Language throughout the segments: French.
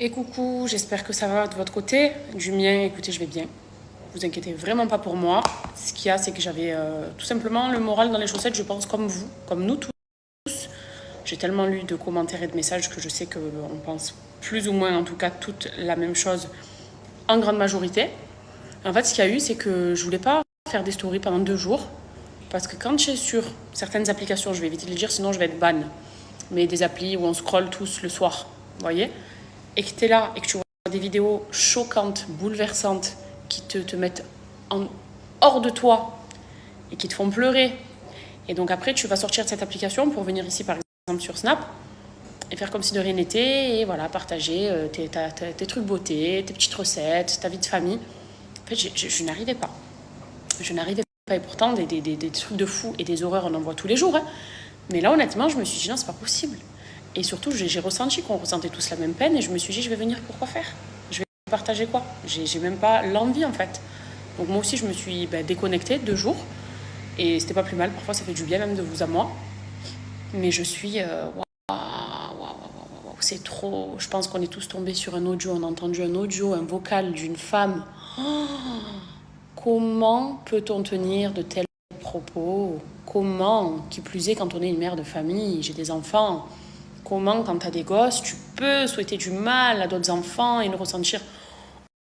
Et coucou, j'espère que ça va de votre côté. Du mien, écoutez, je vais bien. Vous inquiétez vraiment pas pour moi. Ce qu'il y a, c'est que j'avais tout simplement le moral dans les chaussettes, je pense, comme vous, comme nous tous. J'ai tellement lu de commentaires et de messages que je sais qu'on pense plus ou moins, en tout cas, toutes la même chose en grande majorité. En fait, ce qu'il y a eu, c'est que je voulais pas faire des stories pendant 2 jours. Parce que quand je suis sur certaines applications, je vais éviter de le dire, sinon je vais être ban. Mais des applis où on scrolle tous le soir, vous voyez, et que tu es là et que tu vois des vidéos choquantes, bouleversantes, qui te mettent hors de toi et qui te font pleurer. Et donc après, tu vas sortir de cette application pour venir ici, par exemple, sur Snap, et faire comme si de rien n'était, et voilà, partager tes trucs beauté, tes petites recettes, ta vie de famille. En fait, je n'arrivais pas. Je n'arrivais pas. Et pourtant, des trucs de fou et des horreurs, on en voit tous les jours. Hein. Mais là, honnêtement, je me suis dit, non, c'est pas possible. Et surtout, j'ai ressenti qu'on ressentait tous la même peine, et je me suis dit, je vais venir, pourquoi faire? Je vais partager quoi? J'ai même pas l'envie, en fait. Donc moi aussi, je me suis déconnectée 2 jours, et c'était pas plus mal. Parfois, ça fait du bien, même de vous à moi. Mais je suis... c'est trop... Je pense qu'on est tous tombés sur un audio, on a entendu un audio, un vocal d'une femme. Oh, comment peut-on tenir de tels propos? Comment, qui plus est quand on est une mère de famille, j'ai des enfants, comment quand t'as des gosses, tu peux souhaiter du mal à d'autres enfants et ne ressentir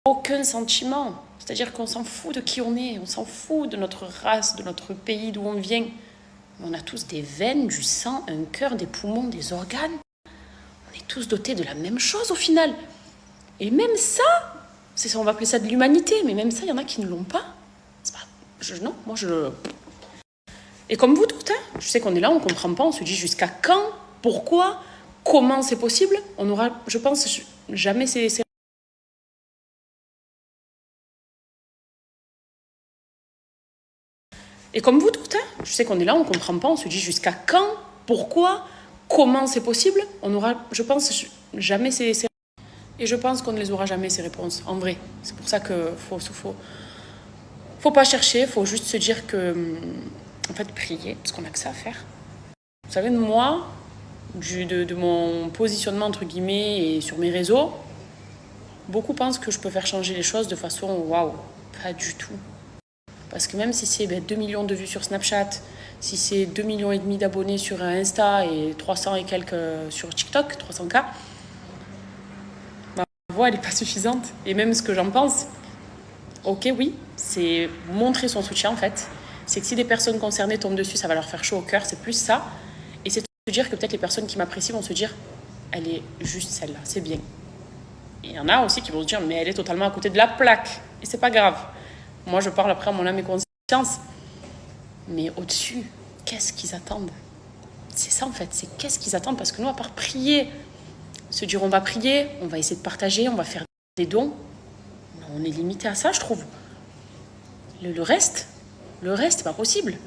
aucun sentiment? C'est-à-dire qu'on s'en fout de qui on est, on s'en fout de notre race, de notre pays, d'où on vient. On a tous des veines, du sang, un cœur, des poumons, des organes. On est tous dotés de la même chose au final. Et même ça, on va appeler ça de l'humanité, mais même ça, il y en a qui ne l'ont pas. C'est pas non, moi je... Et comme vous toutes, hein, je sais qu'on est là, on ne comprend pas, on se dit jusqu'à quand, pourquoi, comment c'est possible. On aura, je pense, jamais ces... Et comme vous toutes, hein, je sais qu'on est là, on ne comprend pas, on se dit jusqu'à quand, pourquoi, comment c'est possible. On aura, je pense, jamais ces... Et je pense qu'on ne les aura jamais, ces réponses, en vrai. C'est pour ça qu'il faut pas chercher, il faut juste se dire que, en fait, prier, parce qu'on n'a que ça à faire. Vous savez, moi, de mon positionnement, entre guillemets, et sur mes réseaux, beaucoup pensent que je peux faire changer les choses de façon waouh, pas du tout. Parce que même si c'est 2 millions de vues sur Snapchat, si c'est 2,5 millions d'abonnés sur Insta et 300 et quelques sur TikTok, 300K, ma voix, elle n'est pas suffisante. Et même ce que j'en pense, ok, oui, c'est montrer son soutien en fait. C'est que si des personnes concernées tombent dessus, ça va leur faire chaud au cœur, c'est plus ça. Et c'est de se dire que peut-être les personnes qui m'apprécient vont se dire, elle est juste celle-là, c'est bien. Et il y en a aussi qui vont se dire, mais elle est totalement à côté de la plaque. Et c'est pas grave. Moi, je parle après à mon âme et conscience. Mais au-dessus, qu'est-ce qu'ils attendent? C'est ça en fait, c'est qu'est-ce qu'ils attendent? Parce que nous, à part prier, se dire on va prier, on va essayer de partager, on va faire des dons, on est limité à ça, je trouve. Le reste, c'est pas possible.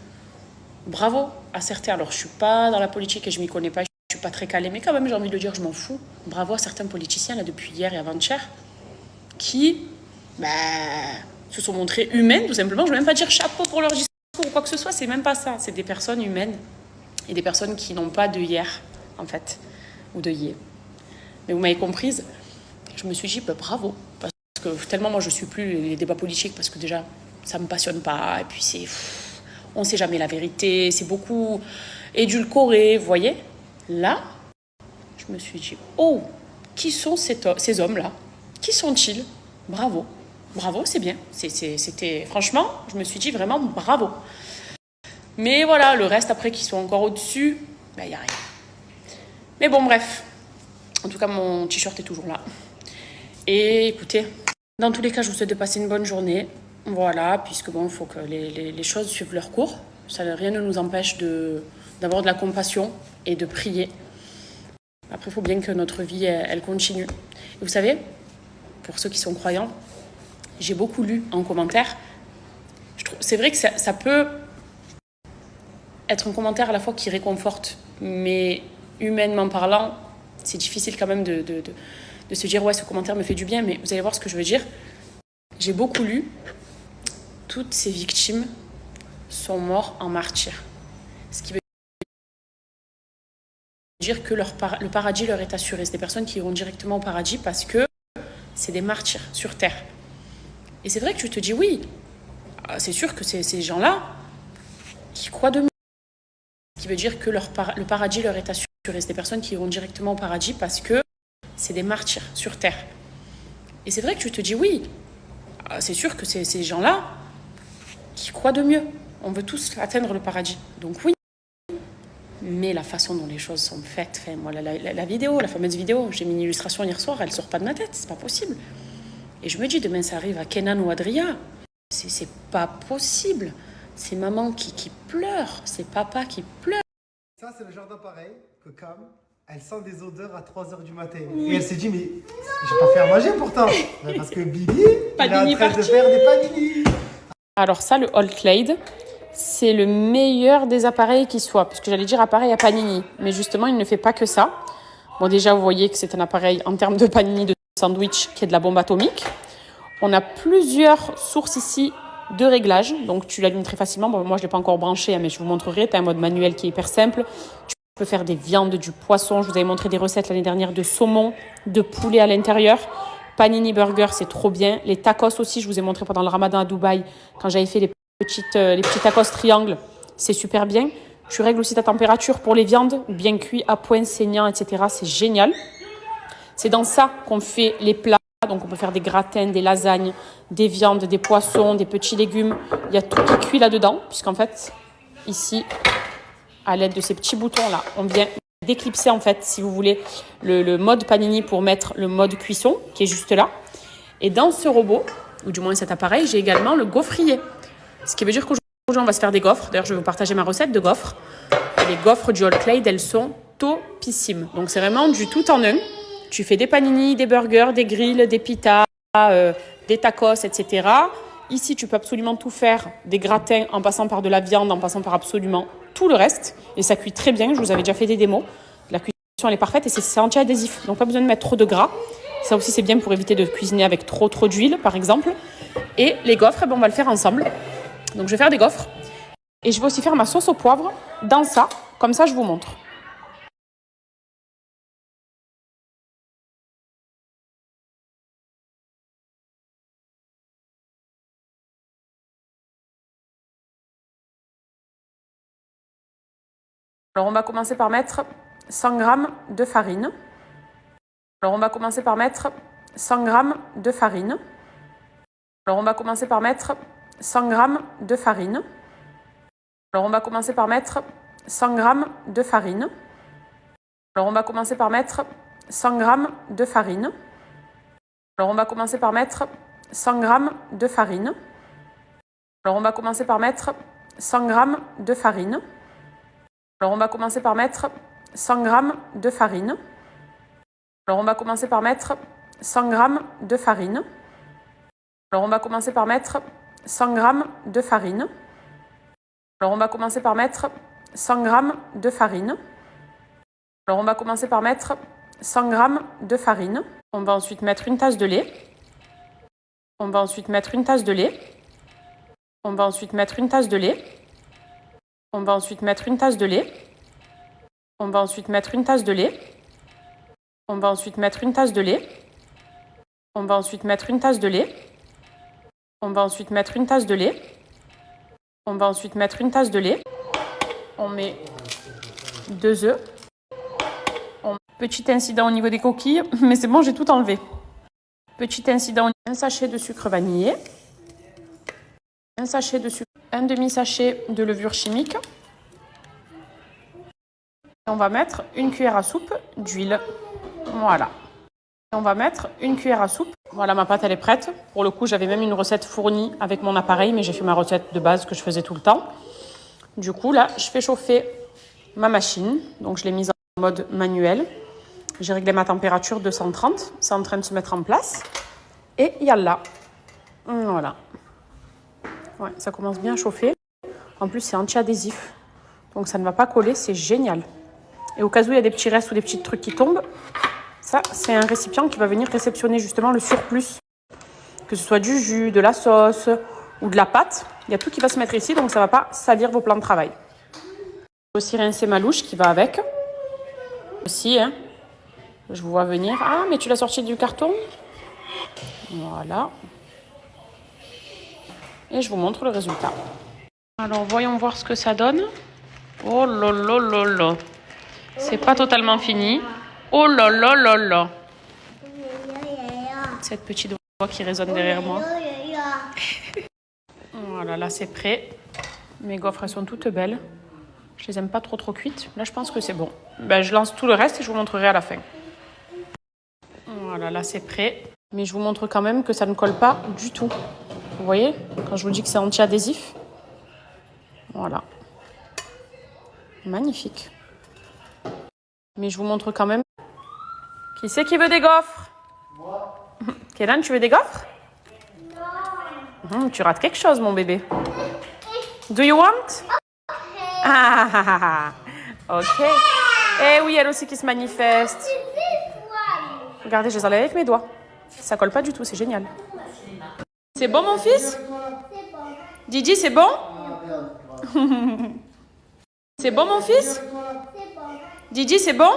Bravo à certains. Alors, je suis pas dans la politique et je m'y connais pas, je suis pas très calée, mais quand même, j'ai envie de le dire, je m'en fous. Bravo à certains politiciens, là, depuis hier et avant-hier, qui se sont montrés humaines, tout simplement. Je ne veux même pas dire chapeau pour leur discours ou quoi que ce soit, c'est même pas ça. C'est des personnes humaines et des personnes qui n'ont pas de hier, en fait, ou de hier. Mais vous m'avez comprise, je me suis dit, bravo. Parce que tellement moi, je suis plus les débats politiques, parce que déjà, ça me passionne pas, et puis c'est... on ne sait jamais la vérité, c'est beaucoup édulcoré, vous voyez. Là, je me suis dit, oh, qui sont ces hommes-là? Qui sont-ils? Bravo. Bravo, c'est bien. C'était, franchement, je me suis dit vraiment bravo. Mais voilà, le reste, après, qui sont encore au-dessus, il n'y a rien. Mais bon, bref. En tout cas, mon t-shirt est toujours là. Et écoutez, dans tous les cas, je vous souhaite de passer une bonne journée. Voilà, puisque bon, il faut que les choses suivent leur cours. Ça, rien ne nous empêche d'avoir de la compassion et de prier. Après, il faut bien que notre vie, elle continue. Et vous savez, pour ceux qui sont croyants, j'ai beaucoup lu en commentaire. C'est vrai que ça peut être un commentaire à la fois qui réconforte, mais humainement parlant, c'est difficile quand même de se dire ouais, ce commentaire me fait du bien, mais vous allez voir ce que je veux dire. J'ai beaucoup lu, toutes ces victimes sont mortes en martyrs. Ce qui veut dire que le paradis leur est assuré. C'est des personnes qui iront directement au paradis parce que c'est des martyrs sur terre. Et c'est vrai que tu te dis oui, c'est sûr que c'est ces gens-là qui croient de mieux. Ce qui veut dire que le paradis leur est assuré. C'est des personnes qui iront directement au paradis parce que c'est des martyrs sur terre. Et c'est vrai que tu te dis oui, c'est sûr que c'est ces gens-là qui croient de mieux. On veut tous atteindre le paradis. Donc oui. Mais la façon dont les choses sont faites, moi, la vidéo, la fameuse vidéo, j'ai mis une illustration hier soir, elle sort pas de ma tête, c'est pas possible. Et je me dis, demain ça arrive à Kenan ou Adria, c'est pas possible. C'est maman qui pleure, c'est papa qui pleure. Ça, c'est le genre d'appareil que Cam, elle sent des odeurs à 3h du matin. Et elle s'est dit, mais j'ai pas fait à manger pourtant. Parce que Bibi, il est en train de faire des panini. Alors ça, le All Clade, c'est le meilleur des appareils qui soit. Parce que j'allais dire appareil à panini. Mais justement, il ne fait pas que ça. Bon, déjà, vous voyez que c'est un appareil en termes de panini de sandwich qui est de la bombe atomique. On a plusieurs sources ici de réglage. Donc, tu l'allumes très facilement. Bon, moi, je ne l'ai pas encore branché, mais je vous montrerai. Tu as un mode manuel qui est hyper simple. Tu peux faire des viandes, du poisson. Je vous avais montré des recettes l'année dernière de saumon, de poulet à l'intérieur. Panini burger, c'est trop bien. Les tacos aussi, je vous ai montré pendant le ramadan à Dubaï, quand j'avais fait les petits tacos triangles, c'est super bien. Tu règles aussi ta température pour les viandes, bien cuits, à point, saignant, etc. C'est génial. C'est dans ça qu'on fait les plats. Donc on peut faire des gratins, des lasagnes, des viandes, des poissons, des petits légumes. Il y a tout qui cuit là-dedans, puisqu'en fait, ici, à l'aide de ces petits boutons-là, on vient d'éclipser, en fait, si vous voulez, le mode panini pour mettre le mode cuisson, qui est juste là. Et dans ce robot, ou du moins cet appareil, j'ai également le gaufrier. Ce qui veut dire qu'aujourd'hui, on va se faire des gaufres. D'ailleurs, je vais vous partager ma recette de gaufres. Et les gaufres du All Clade, elles sont topissimes. Donc, c'est vraiment du tout en un. Tu fais des panini, des burgers, des grills, des pitas, des tacos, etc. Ici, tu peux absolument tout faire. Des gratins en passant par de la viande, en passant par absolument tout le reste. Et ça cuit très bien. Je vous avais déjà fait des démos. La cuisson, elle est parfaite et c'est anti-adhésif. Donc, pas besoin de mettre trop de gras. Ça aussi, c'est bien pour éviter de cuisiner avec trop d'huile, par exemple. Et les gaufres, on va le faire ensemble. Donc, je vais faire des gaufres. Et je vais aussi faire ma sauce au poivre dans ça. Comme ça, je vous montre. Alors, on va commencer par mettre 100 g de farine. Alors, on va commencer par mettre 100 g de farine. Alors, on va commencer par mettre 100 g de farine. Alors, on va commencer par mettre 100 g de farine. Alors, on va commencer par mettre 100 g de farine. Alors, on va commencer par mettre 100 g de farine. Alors, on va commencer par mettre 100 g de farine. Alors, on va commencer par mettre 100 g de farine. Alors, on va commencer par mettre 100 g de farine. Alors, on va commencer par mettre 100 g de farine. Alors, on va commencer par mettre 100 g de farine. Alors, on va commencer par mettre 100 g de farine. On va ensuite mettre une tasse de lait. On va ensuite mettre une tasse de lait. On va ensuite mettre une tasse de lait. On va ensuite mettre une tasse de lait. On va ensuite mettre une tasse de lait. On va ensuite mettre une tasse de lait. On va ensuite mettre une tasse de lait. On va ensuite mettre une tasse de lait. On va ensuite mettre une tasse de lait. On met 2 œufs. Petit incident au niveau des coquilles, mais c'est bon, j'ai tout enlevé. Petit incident, un sachet de sucre vanillé. Un sachet de sucre, un demi-sachet de levure chimique. Et on va mettre une cuillère à soupe d'huile. Voilà. Et on va mettre une cuillère à soupe. Voilà, ma pâte, elle est prête. Pour le coup, j'avais même une recette fournie avec mon appareil, mais j'ai fait ma recette de base que je faisais tout le temps. Du coup, là, je fais chauffer ma machine. Donc, je l'ai mise en mode manuel. J'ai réglé ma température 230. C'est en train de se mettre en place. Et yallah. Voilà. Ouais, ça commence bien à chauffer. En plus, c'est anti-adhésif. Donc, ça ne va pas coller. C'est génial. Et au cas où il y a des petits restes ou des petits trucs qui tombent, ça, c'est un récipient qui va venir réceptionner justement le surplus. Que ce soit du jus, de la sauce ou de la pâte. Il y a tout qui va se mettre ici, donc ça ne va pas salir vos plans de travail. Je vais aussi rincer ma louche qui va avec. Aussi, hein. Je vous vois venir. Ah, mais tu l'as sorti du carton? Voilà. Et je vous montre le résultat. Alors, voyons voir ce que ça donne. Oh là là là là. C'est pas totalement fini. Oh là là là là. Cette petite voix qui résonne derrière moi. Voilà, là c'est prêt. Mes gaufres, elles sont toutes belles. Je les aime pas trop cuites. Là, je pense que c'est bon. Ben, je lance tout le reste et je vous montrerai à la fin. Voilà, là c'est prêt. Mais je vous montre quand même que ça ne colle pas du tout. Vous voyez, quand je vous dis que c'est anti-adhésif. Voilà. Magnifique. Mais je vous montre quand même. Qui c'est qui veut des gaufres? Moi. Kélan, tu veux des gaufres? Non. Tu rates quelque chose, mon bébé. Do you want? Ah, ok. Eh oui, elle aussi qui se manifeste. Regardez, je les enlève avec mes doigts. Ça colle pas du tout, c'est génial. C'est bon, mon fils? Didi, c'est bon? C'est bon, mon fils? Didi, c'est bon?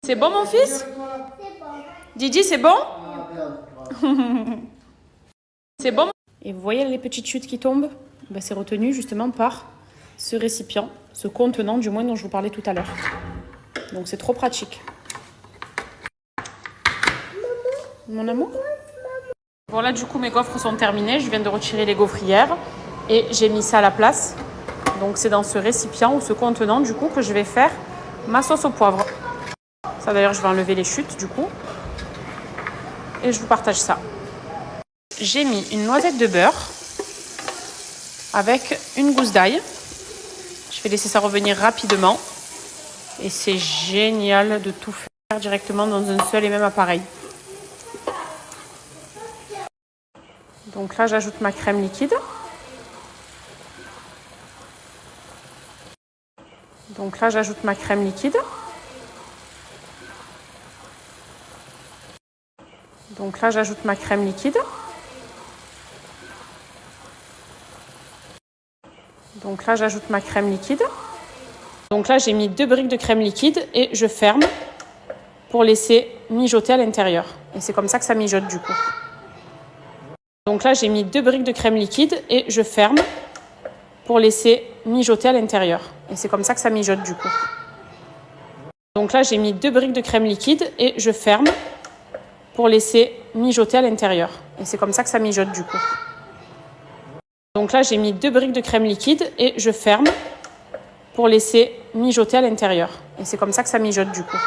C'est bon, mon fils? Didi, c'est bon? C'est bon? Et vous voyez les petites chutes qui tombent? Ben, c'est retenu justement par ce récipient, ce contenant du moins dont je vous parlais tout à l'heure. Donc c'est trop pratique. Mon amour? Voilà, du coup mes gaufres sont terminées. Je viens de retirer les gaufrières et j'ai mis ça à la place. Donc c'est dans ce récipient ou ce contenant du coup que je vais faire ma sauce au poivre. Ça d'ailleurs je vais enlever les chutes du coup. Et je vous partage ça. J'ai mis une noisette de beurre avec une gousse d'ail. Je vais laisser ça revenir rapidement. Et c'est génial de tout faire directement dans un seul et même appareil. Donc là, j'ajoute ma crème liquide. Donc là, j'ajoute ma crème liquide. Donc là, j'ajoute ma crème liquide. Donc là, j'ajoute ma crème liquide. Donc là, j'ai mis 2 briques de crème liquide et je ferme pour laisser mijoter à l'intérieur. Et c'est comme ça que ça mijote du coup. Donc là, j'ai mis 2 briques de crème liquide et je ferme pour laisser mijoter à l'intérieur. Et c'est comme ça que ça mijote du coup. Donc là, j'ai mis 2 briques de crème liquide et je ferme pour laisser mijoter à l'intérieur. Et c'est comme ça que ça mijote du coup. Donc là, j'ai mis 2 briques de crème liquide et je ferme pour laisser mijoter à l'intérieur. Et c'est comme ça que ça mijote du coup.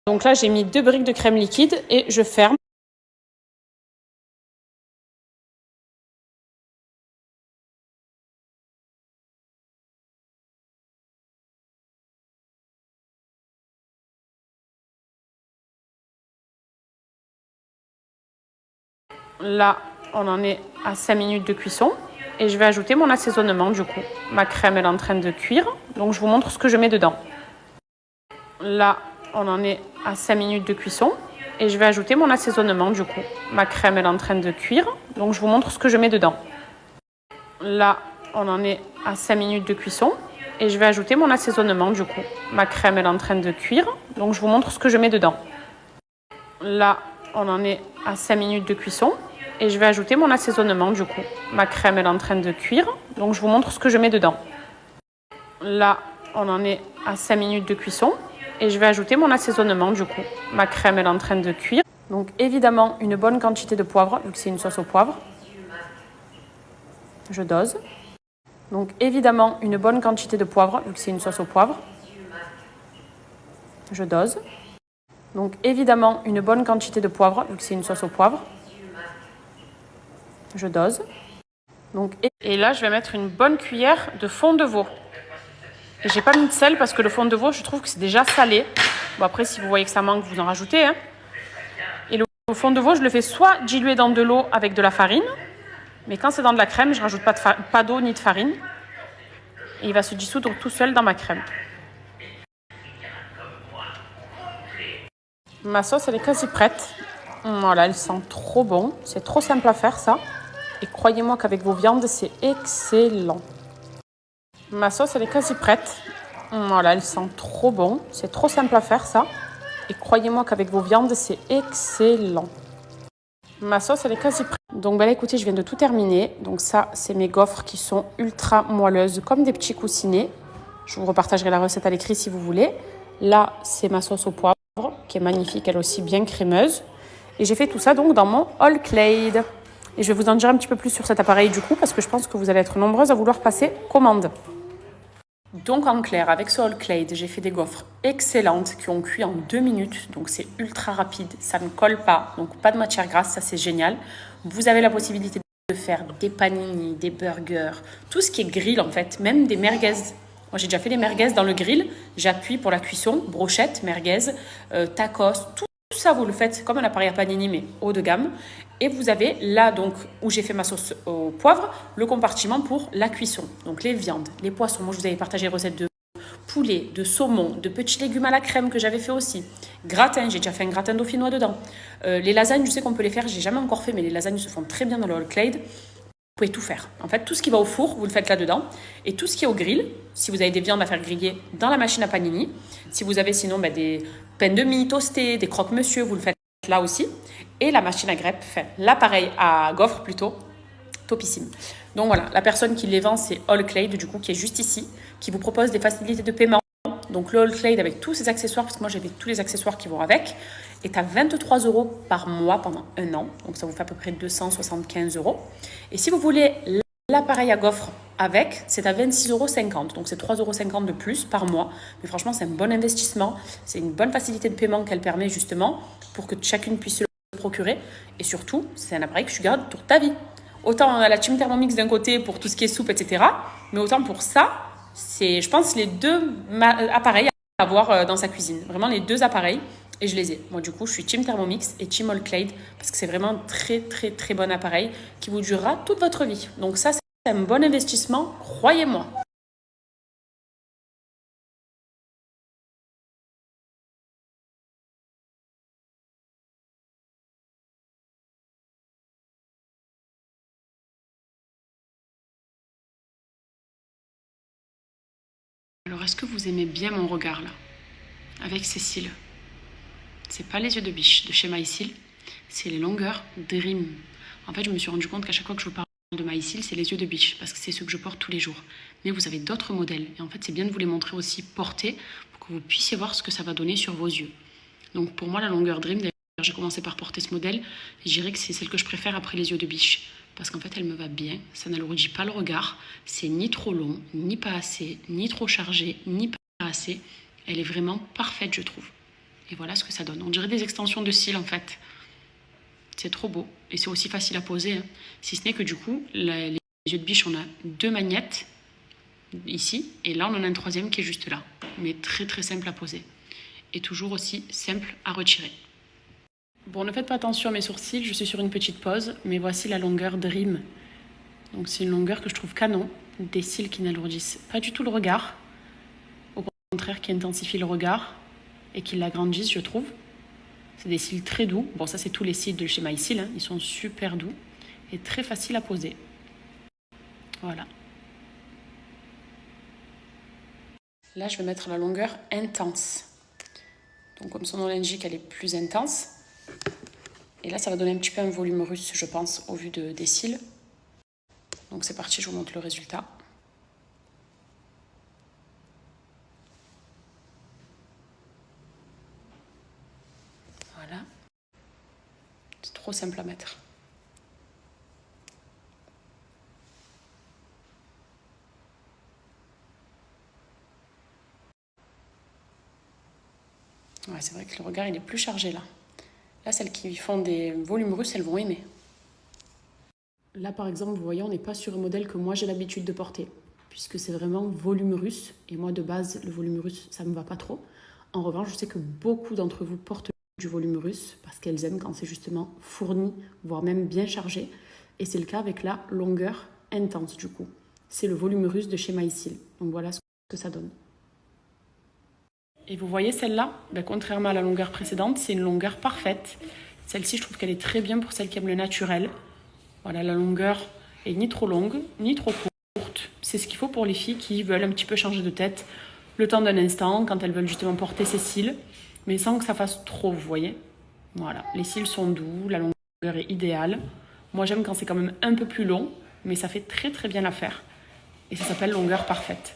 Donc là, j'ai mis 2 briques de crème liquide et je ferme. Là, on en est à 5 minutes de cuisson. Et je vais ajouter mon assaisonnement du coup. Ma crème elle est en train de cuire. Donc je vous montre ce que je mets dedans. Là, on en est à 5 minutes de cuisson. Et je vais ajouter mon assaisonnement du coup. Ma crème elle est en train de cuire. Donc je vous montre ce que je mets dedans. Là, on en est à 5 minutes de cuisson. Et je vais ajouter mon assaisonnement du coup. Ma crème elle est en train de cuire. Donc je vous montre ce que je mets dedans. Là, on en est à 5 minutes de cuisson. Et je vais ajouter mon assaisonnement du coup. Ma crème elle est en train de cuire. Donc je vous montre ce que je mets dedans. Là, on en est à 5 minutes de cuisson. Et je vais ajouter mon assaisonnement du coup. Ma crème elle est en train de cuire. Donc évidemment une bonne quantité de poivre vu que c'est une sauce au poivre. Je dose. Donc évidemment une bonne quantité de poivre vu que c'est une sauce au poivre. Je dose. Donc évidemment une bonne quantité de poivre vu que c'est une sauce au poivre. Je dose. Donc, et là, je vais mettre une bonne cuillère de fond de veau. Et j'ai pas mis de sel parce que le fond de veau, je trouve que c'est déjà salé. Bon, après, si vous voyez que ça manque, vous en rajoutez. Hein. Et le fond de veau, je le fais soit diluer dans de l'eau avec de la farine. Mais quand c'est dans de la crème, je rajoute pas d'eau ni de farine. Et il va se dissoudre tout seul dans ma crème. Ma sauce, elle est quasi prête. Voilà, elle sent trop bon. C'est trop simple à faire, ça. Et croyez-moi qu'avec vos viandes, c'est excellent. Ma sauce, elle est quasi prête. Voilà, elle sent trop bon. C'est trop simple à faire ça. Et croyez-moi qu'avec vos viandes, c'est excellent. Ma sauce, elle est quasi prête. Donc là, écoutez, je viens de tout terminer. Donc ça, c'est mes gaufres qui sont ultra moelleuses, comme des petits coussinets. Je vous repartagerai la recette à l'écrit si vous voulez. Là, c'est ma sauce au poivre, qui est magnifique, elle aussi bien crémeuse. Et j'ai fait tout ça donc dans mon All Clade. Et je vais vous en dire un petit peu plus sur cet appareil du coup, parce que je pense que vous allez être nombreuses à vouloir passer commande. Donc en clair, avec ce All Clade, j'ai fait des gaufres excellentes qui ont cuit en 2 minutes. Donc c'est ultra rapide, ça ne colle pas, donc pas de matière grasse, ça c'est génial. Vous avez la possibilité de faire des panini, des burgers, tout ce qui est grill en fait, même des merguez. Moi j'ai déjà fait les merguez dans le grill, j'appuie pour la cuisson, brochette, merguez, tacos, tout ça vous le faites comme un appareil à panini mais haut de gamme. Et vous avez là donc où j'ai fait ma sauce au poivre, le compartiment pour la cuisson. Donc les viandes, les poissons. Moi je vous avais partagé recette de poulet, de saumon, de petits légumes à la crème que j'avais fait aussi. Gratin, j'ai déjà fait un gratin dauphinois dedans. Les lasagnes, je sais qu'on peut les faire, j'ai jamais encore fait, mais les lasagnes se font très bien dans le All Clade. Vous pouvez tout faire. En fait, tout ce qui va au four, vous le faites là-dedans. Et tout ce qui est au grill, si vous avez des viandes à faire griller dans la machine à panini, si vous avez sinon des pains de mie toastés, des croque-monsieur, vous le faites là aussi. Et la machine à grêpe, enfin l'appareil à gaufres plutôt, topissime. Donc voilà, la personne qui les vend, c'est All Clade, du coup, qui est juste ici, qui vous propose des facilités de paiement. Donc le All Clade avec tous ses accessoires, parce que moi j'avais tous les accessoires qui vont avec, est à 23 € par mois pendant 1 an. Donc ça vous fait à peu près 275 €. Et si vous voulez l'appareil à gaufres avec, c'est à 26,50 €. Donc c'est 3,50 € de plus par mois. Mais franchement, c'est un bon investissement. C'est une bonne facilité de paiement qu'elle permet justement pour que chacune puisse se le procurer. Et surtout, c'est un appareil que tu gardes toute ta vie. Autant on a la team Thermomix d'un côté pour tout ce qui est soupe, etc. Mais autant pour ça, c'est, je pense, les deux appareils à avoir dans sa cuisine. Vraiment les deux appareils. Et je les ai. Moi, du coup, je suis team Thermomix et team All Clade parce que c'est vraiment un très, très, très bon appareil qui vous durera toute votre vie. Donc ça, c'est un bon investissement, croyez-moi. Alors, est-ce que vous aimez bien mon regard là, avec Cécile? C'est pas les yeux de biche de chez MySeal, c'est les longueurs Dream. En fait, je me suis rendu compte qu'à chaque fois que je vous parle de MySeal, c'est les yeux de biche, parce que c'est ceux que je porte tous les jours. Mais vous avez d'autres modèles, et en fait, c'est bien de vous les montrer aussi portés, pour que vous puissiez voir ce que ça va donner sur vos yeux. Donc pour moi, la longueur Dream, d'ailleurs, j'ai commencé par porter ce modèle, et je dirais que c'est celle que je préfère après les yeux de biche, parce qu'en fait, elle me va bien, ça n'alourdit pas le regard, c'est ni trop long, ni pas assez, ni trop chargé, ni pas assez. Elle est vraiment parfaite, je trouve. Et voilà ce que ça donne. On dirait des extensions de cils en fait. C'est trop beau. Et c'est aussi facile à poser. Hein. Si ce n'est que du coup, les yeux de biche, on a 2 magnettes ici. Et là, on en a un 3e qui est juste là. Mais très très simple à poser. Et toujours aussi simple à retirer. Bon, ne faites pas attention à mes sourcils. Je suis sur une petite pause. Mais voici la longueur Dream. Donc c'est une longueur que je trouve canon. Des cils qui n'alourdissent pas du tout le regard. Au contraire, qui intensifient le regard. Et qui l'agrandissent, je trouve. C'est des cils très doux. Bon, ça, c'est tous les cils de chez MySeal. Hein. Ils sont super doux et très faciles à poser. Voilà. Là, je vais mettre la longueur intense. Donc, comme son nom l'indique, elle est plus intense. Et là, ça va donner un petit peu un volume russe, je pense, au vu des cils. Donc, c'est parti, je vous montre le résultat. Voilà. C'est trop simple à mettre. Ouais, c'est vrai que le regard, il est plus chargé là. Là, celles qui font des volumes russes, elles vont aimer. Là, par exemple, vous voyez, on n'est pas sur un modèle que moi, j'ai l'habitude de porter. Puisque c'est vraiment volume russe. Et moi, de base, le volume russe, ça ne me va pas trop. En revanche, je sais que beaucoup d'entre vous portent du volume russe parce qu'elles aiment quand c'est justement fourni, voire même bien chargé. Et c'est le cas avec la longueur intense, du coup. C'est le volume russe de chez MySeal. Donc voilà ce que ça donne. Et vous voyez celle-là, contrairement à la longueur précédente, c'est une longueur parfaite. Celle-ci, je trouve qu'elle est très bien pour celles qui aiment le naturel. Voilà, la longueur est ni trop longue, ni trop courte. C'est ce qu'il faut pour les filles qui veulent un petit peu changer de tête, le temps d'un instant, quand elles veulent justement porter ses cils, mais sans que ça fasse trop, vous voyez. Voilà, les cils sont doux, la longueur est idéale. Moi, j'aime quand c'est quand même un peu plus long, mais ça fait très très bien l'affaire. Et ça s'appelle longueur parfaite.